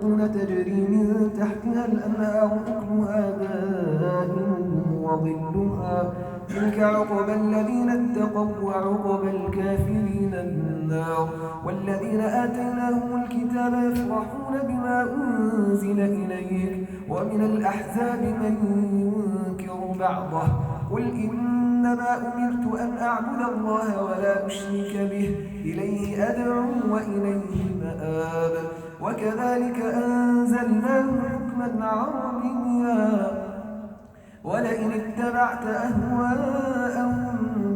تجري من تحتها الأنهار أكلها دائم وظلها تلك عقبى الذين اتقوا وعقبى الكافرين النار. والذين آتيناهم الكتاب يفرحون بما أنزل إليك ومن الأحزاب من ينكر بعضه قل إنما أمرت أن أعبد الله ولا أشرك به إليه أدعو وإليه مآب. وكذلك أنزلناه حكما عربيا ولئن اتبعت أهواءهم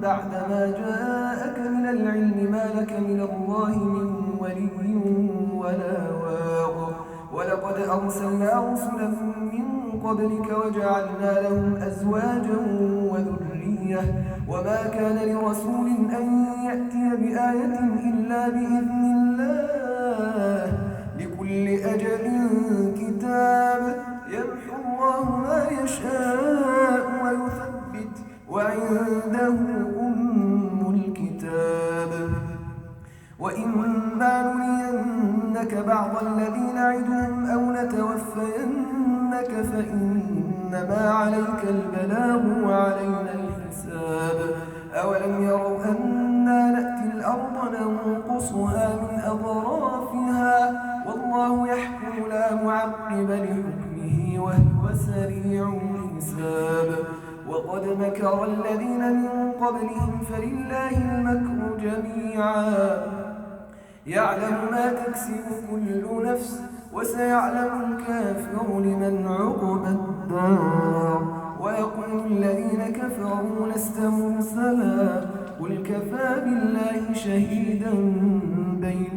بعدما جاءك من العلم ما لك من الله من ولي ولا واق. ولقد أرسلنا رسلا من قبلك وجعلنا لهم أزواجا وذرية وما كان لرسول أن يأتي بآية إلا بإذن الله لكل أجل كتاب يمحو الله ما يشاء ويثبت وعنده الكتاب. وإما نرينك بعض الذين نعدهم أو نتوفينك فإنما عليك البلاغ وعلينا الحساب. أولم يروا أنا نأتي الأرض ننقصها من أطرافها والله يحكم لا معقب لحكمه وهو سريع الحساب. وقد مكر الذين من قبلهم فلله المكر جميعا يعلم ما تكسب كل نفس وسيعلم الكافر لمن عقبى الدار. ويقول الذين كفروا لست مرسلا قل كفى بالله شهيدا بين